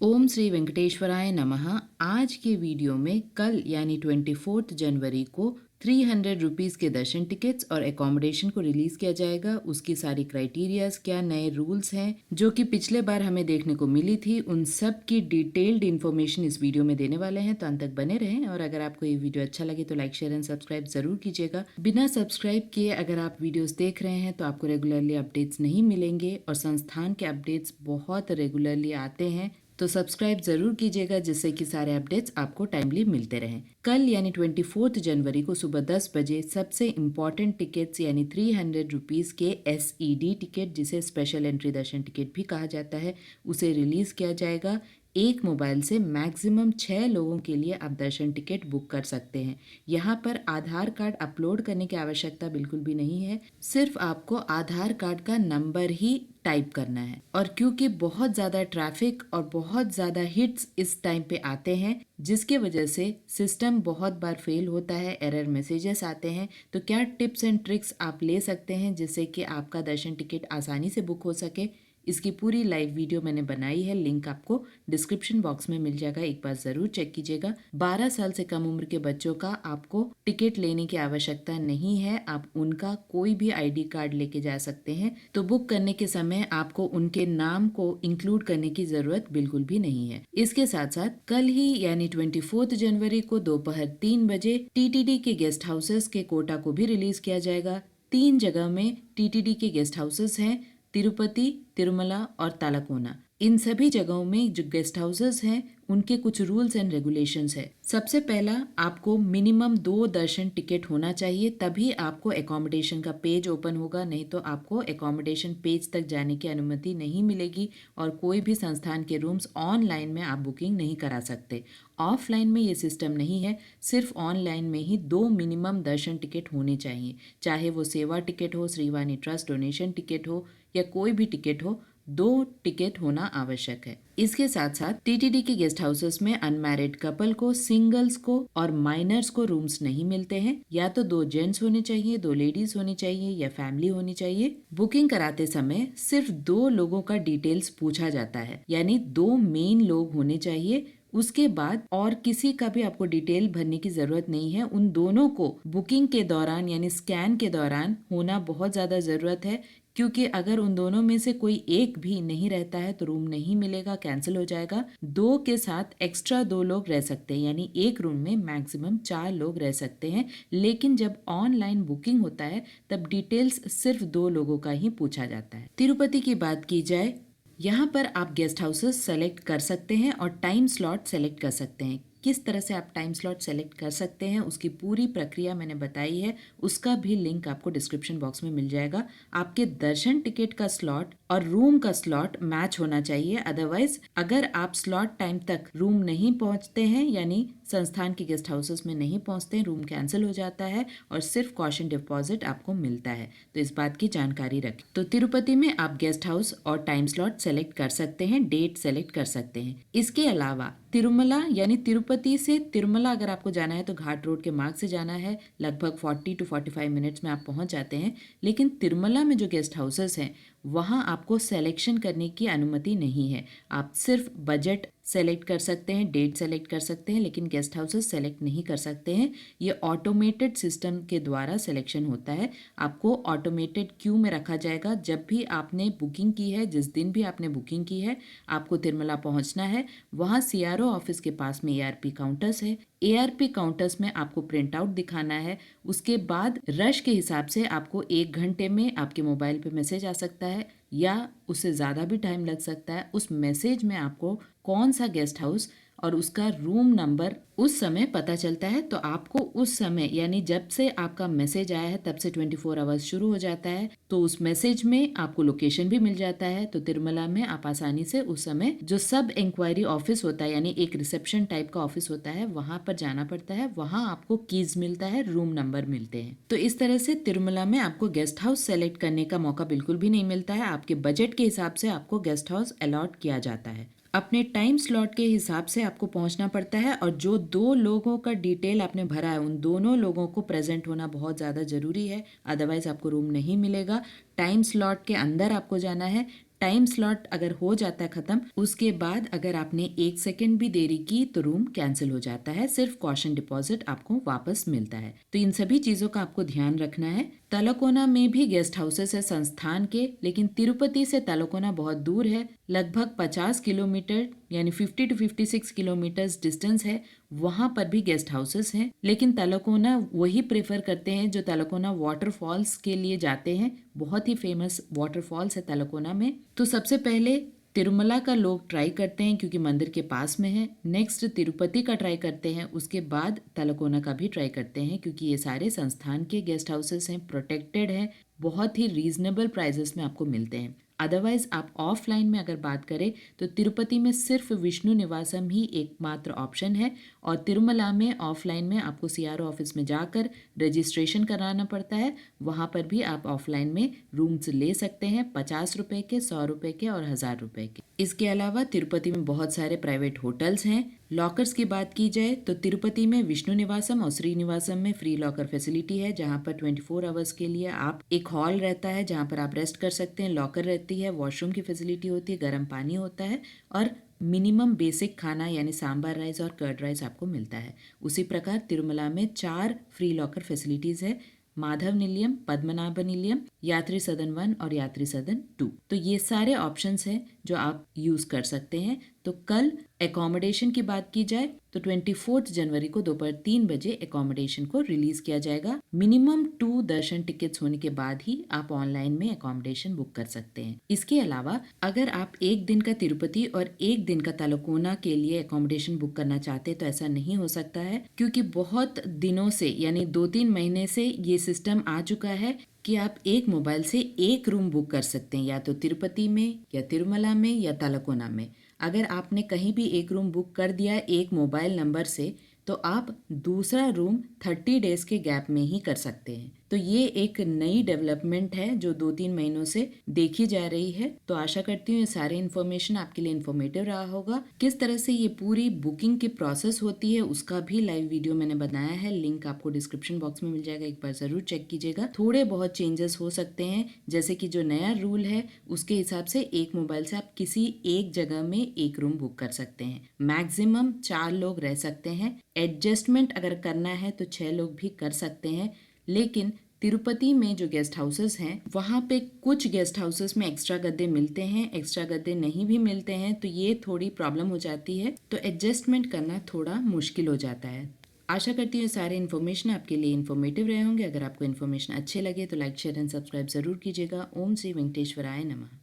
ओम श्री वेंकटेश्वराय नमः। आज के वीडियो में कल यानी 24 जनवरी को 300 रुपीज़ के दर्शन टिकट्स और एकोमोडेशन को रिलीज किया जाएगा। उसकी सारी क्राइटेरियाज, क्या नए रूल्स हैं जो कि पिछले बार हमें देखने को मिली थी, उन सब की डिटेल्ड इन्फॉर्मेशन इस वीडियो में देने वाले हैं। तो अंत तक बने रहें और अगर आपको ये वीडियो अच्छा लगे तो लाइक, शेयर एंड सब्सक्राइब जरूर कीजिएगा। बिना सब्सक्राइब किए अगर आप वीडियोस देख रहे हैं तो आपको रेगुलरली अपडेट्स नहीं मिलेंगे और संस्थान के अपडेट्स बहुत रेगुलरली आते हैं, तो सब्सक्राइब जरूर कीजिएगा जिससे कि सारे अपडेट्स आपको टाइमली मिलते रहें। कल यानी 24 जनवरी को सुबह 10 बजे सबसे इम्पॉर्टेंट टिकट्स यानी 300 रुपीज़ के SED टिकट, जिसे स्पेशल एंट्री दर्शन टिकट भी कहा जाता है, उसे रिलीज किया जाएगा। एक मोबाइल से मैक्सिमम 6 लोगों के लिए आप दर्शन टिकट बुक कर सकते हैं। यहाँ पर आधार कार्ड अपलोड करने की आवश्यकता बिल्कुल भी नहीं है, सिर्फ आपको आधार कार्ड का नंबर ही टाइप करना है। और क्योंकि बहुत ज़्यादा ट्रैफिक और बहुत ज़्यादा हिट्स इस टाइम पे आते हैं, जिसके वजह से सिस्टम बहुत बार फेल होता है, एरर मैसेजेस आते हैं, तो क्या टिप्स एंड ट्रिक्स आप ले सकते हैं जिससे कि आपका दर्शन टिकट आसानी से बुक हो सके, इसकी पूरी लाइव वीडियो मैंने बनाई है। लिंक आपको डिस्क्रिप्शन बॉक्स में मिल जाएगा, एक बार जरूर चेक कीजिएगा। 12 साल से कम उम्र के बच्चों का आपको टिकट लेने की आवश्यकता नहीं है, आप उनका कोई भी ID कार्ड लेके जा सकते हैं। तो बुक करने के समय आपको उनके नाम को इंक्लूड करने की जरूरत बिल्कुल भी नहीं है। इसके साथ साथ कल ही यानी 24 जनवरी को दोपहर 3 बजे TTD के गेस्ट हाउसेस के कोटा को भी रिलीज किया जाएगा। 3 जगह में TTD के गेस्ट हाउसेस हैं, तिरुपति, तिरुमला और तालाकोना। इन सभी जगहों में जो गेस्ट हाउसेस हैं उनके कुछ रूल्स एंड रेगुलेशंस है। सबसे पहला, आपको मिनिमम 2 दर्शन टिकट होना चाहिए, तभी आपको एकोमोडेशन का पेज ओपन होगा, नहीं तो आपको एकोमोडेशन पेज तक जाने की अनुमति नहीं मिलेगी और कोई भी संस्थान के रूम्स ऑनलाइन में आप बुकिंग नहीं करा सकते। ऑफलाइन में ये सिस्टम नहीं है, सिर्फ ऑनलाइन में ही 2 मिनिमम दर्शन टिकट होने चाहिए, चाहे वो सेवा टिकट हो, श्रीवाणी ट्रस्ट डोनेशन टिकट हो या कोई भी टिकट हो, 2 टिकट होना आवश्यक है। इसके साथ साथ TTD के गेस्ट हाउसेस में अनमैरिड कपल को, सिंगल्स को और माइनर्स को रूम्स नहीं मिलते हैं। या तो 2 जेंट्स होने चाहिए, 2 लेडीज होनी चाहिए या फैमिली होनी चाहिए। बुकिंग कराते समय सिर्फ 2 लोगों का डिटेल्स पूछा जाता है, यानी 2 मेन लोग होने चाहिए। उसके बाद और किसी का भी आपको डिटेल भरने की जरूरत नहीं है। उन दोनों को बुकिंग के दौरान यानी स्कैन के दौरान होना बहुत ज्यादा जरूरत है, क्योंकि अगर उन दोनों में से कोई एक भी नहीं रहता है तो रूम नहीं मिलेगा, कैंसिल हो जाएगा। 2 के साथ एक्स्ट्रा 2 लोग रह सकते हैं, यानी एक रूम में मैक्सिमम 4 लोग रह सकते हैं। लेकिन जब ऑनलाइन बुकिंग होता है तब डिटेल्स सिर्फ 2 लोगों का ही पूछा जाता है। तिरुपति की बात की जाए, यहाँ पर आप गेस्ट हाउसेस सेलेक्ट कर सकते हैं और टाइम स्लॉट सेलेक्ट कर सकते हैं। किस तरह से आप टाइम स्लॉट सेलेक्ट कर सकते हैं उसकी पूरी प्रक्रिया मैंने बताई है, उसका भी लिंक आपको डिस्क्रिप्शन बॉक्स में मिल जाएगा। आपके दर्शन टिकट का स्लॉट और रूम का स्लॉट मैच होना चाहिए, अदरवाइज अगर आप स्लॉट टाइम तक रूम नहीं पहुंचते हैं यानी संस्थान के गेस्ट हाउसेस में नहीं पहुंचते हैं, रूम कैंसिल हो जाता है और सिर्फ कॉशन डिपॉजिट आपको मिलता है, तो इस बात की जानकारी रखें। तो तिरुपति में आप गेस्ट हाउस और टाइम स्लॉट सेलेक्ट कर सकते हैं, डेट सेलेक्ट कर सकते हैं। इसके अलावा तिरुमला यानी तिरुपति से तिरुमला अगर आपको जाना है तो घाट रोड के मार्ग से जाना है, लगभग 40 to 45 मिनट्स में आप पहुंच जाते हैं। लेकिन तिरुमला में जो गेस्ट हाउसेस हैं वहाँ आपको सिलेक्शन करने की अनुमति नहीं है, आप सिर्फ बजट सेलेक्ट कर सकते हैं, डेट सेलेक्ट कर सकते हैं, लेकिन गेस्ट हाउसेस सेलेक्ट नहीं कर सकते हैं। ये ऑटोमेटेड सिस्टम के द्वारा सिलेक्शन होता है, आपको ऑटोमेटेड क्यू में रखा जाएगा। जब भी आपने बुकिंग की है, जिस दिन भी आपने बुकिंग की है, आपको तिरुमला पहुंचना है। वहाँ CRO ऑफिस के पास में ARP काउंटर्स है, ARP काउंटर्स में आपको प्रिंट आउट दिखाना है। उसके बाद रश के हिसाब से आपको 1 घंटे में आपके मोबाइल पे मैसेज आ सकता है या उससे ज़्यादा भी टाइम लग सकता है। उस मैसेज में आपको कौन सा गेस्ट हाउस और उसका रूम नंबर उस समय पता चलता है, तो आपको उस समय यानी जब से आपका मैसेज आया है तब से 24 आवर्स शुरू हो जाता है, तो उस मैसेज में आपको लोकेशन भी मिल जाता है। तो तिरुमला में आप आसानी से उस समय जो सब इंक्वायरी ऑफिस होता है यानी एक रिसेप्शन टाइप का ऑफिस होता है, वहां पर जाना पड़ता है, वहां आपको कीज मिलता है, रूम नंबर मिलते हैं। तो इस तरह से तिरुमला में आपको गेस्ट हाउस सेलेक्ट करने का मौका बिल्कुल भी नहीं मिलता है, आपके बजट के हिसाब से आपको गेस्ट हाउस अलॉट किया जाता है। अपने टाइम स्लॉट के हिसाब से आपको पहुंचना पड़ता है और जो 2 लोगों का डिटेल आपने भरा है उन दोनों लोगों को प्रेजेंट होना बहुत ज़्यादा ज़रूरी है, अदरवाइज आपको रूम नहीं मिलेगा। टाइम स्लॉट के अंदर आपको जाना है, टाइम स्लॉट अगर हो जाता है खत्म, उसके बाद अगर आपने 1 सेकंड भी देरी की तो रूम कैंसिल हो जाता है, सिर्फ कॉशन डिपॉजिट आपको वापस मिलता है। तो इन सभी चीजों का आपको ध्यान रखना है। तलकोना में भी गेस्ट हाउसेस है संस्थान के, लेकिन तिरुपति से तलकोना बहुत दूर है, लगभग 50 किलोमीटर यानी 50 to 56 किलोमीटर डिस्टेंस है। वहां पर भी गेस्ट हाउसेस हैं, लेकिन तलकोना वही प्रेफर करते हैं जो तलकोना वाटरफॉल्स के लिए जाते हैं। बहुत ही फेमस वाटरफॉल्स है तलकोना में। तो सबसे पहले तिरुमला का लोग ट्राई करते हैं क्योंकि मंदिर के पास में है। नेक्स्ट तिरुपति का ट्राई करते हैं, उसके बाद तलकोना का भी ट्राई करते हैं क्योंकि ये सारे संस्थान के गेस्ट हाउसेस हैं, प्रोटेक्टेड हैं, बहुत ही रीजनेबल प्राइजेस में आपको मिलते हैं। अदरवाइज आप ऑफलाइन में अगर बात करें तो तिरुपति में सिर्फ विष्णु निवासम ही एकमात्र ऑप्शन है, और तिरुमला में ऑफलाइन में आपको सीआरओ ऑफिस में जाकर रजिस्ट्रेशन कराना पड़ता है। वहाँ पर भी आप ऑफलाइन में रूम्स ले सकते हैं, 50 रुपए के, 100 रुपए के और 1000 रुपए के। इसके अलावा तिरुपति में बहुत सारे प्राइवेट होटल्स हैं। लॉकर्स की बात की जाए तो तिरुपति में विष्णु निवासम और श्रीनिवासम में फ्री लॉकर फैसिलिटी है, जहाँ पर 24 आवर्स के लिए आप एक हॉल रहता है जहाँ पर आप रेस्ट कर सकते हैं, लॉकर रहती है, वॉशरूम की फैसिलिटी होती है, गर्म पानी होता है और मिनिमम बेसिक खाना यानी सांबर राइस और कर्ड राइस आपको मिलता है। उसी प्रकार तिरुमला में 4 फ्री लॉकर फैसिलिटीज है, माधव निलयम, पद्मनाभ निलयम, यात्री सदन 1 और यात्री सदन 2। तो ये सारे ऑप्शंस हैं जो आप यूज कर सकते हैं। तो कल एकोमोडेशन की बात की जाए तो 24 जनवरी को दोपहर 3 बजे एकोमोडेशन को रिलीज किया जाएगा। मिनिमम 2 दर्शन टिकट्स होने के बाद ही आप ऑनलाइन में एकोमोडेशन बुक कर सकते हैं। इसके अलावा अगर आप एक दिन का तिरुपति और एक दिन का तलकोना के लिए एकोमोडेशन बुक करना चाहते हैं तो ऐसा नहीं हो सकता है, क्योंकि बहुत दिनों से यानी 2-3 महीने से ये सिस्टम आ चुका है कि आप एक मोबाइल से एक रूम बुक कर सकते हैं, या तो तिरुपति में या तिरुमला में या तलकोना में। अगर आपने कहीं भी एक रूम बुक कर दिया एक मोबाइल नंबर से तो आप दूसरा रूम 30 डेज के गैप में ही कर सकते हैं। तो ये एक नई डेवलपमेंट है जो 2-3 महीनों से देखी जा रही है। तो आशा करती हूँ ये सारे इन्फॉर्मेशन आपके लिए इन्फॉर्मेटिव रहा होगा। किस तरह से ये पूरी बुकिंग की प्रोसेस होती है उसका भी लाइव वीडियो मैंने बनाया है, लिंक आपको डिस्क्रिप्शन बॉक्स में मिल जाएगा, एक बार जरूर चेक कीजिएगा। थोड़े बहुत चेंजेस हो सकते हैं, जैसे कि जो नया रूल है उसके हिसाब से एक मोबाइल से आप किसी एक जगह में एक रूम बुक कर सकते हैं। मैक्सिमम 4 लोग रह सकते हैं। एडजस्टमेंट अगर करना है तो 6 लोग भी कर सकते हैं। लेकिन तिरुपति में जो गेस्ट हाउसेस हैं वहाँ पे कुछ गेस्ट हाउसेस में एक्स्ट्रा गद्दे मिलते हैं, एक्स्ट्रा गद्दे नहीं भी मिलते हैं, तो ये थोड़ी प्रॉब्लम हो जाती है। तो एडजस्टमेंट करना थोड़ा मुश्किल हो जाता है। आशा करती हूँ सारे इन्फॉर्मेशन आपके लिए इन्फॉर्मेटिव रहे होंगे। अगर आपको इन्फॉर्मेशन अच्छे लगे तो लाइक, शेयर एंड सब्सक्राइब जरूर कीजिएगा। ओम श्री वेंकटेश्वराय नमः।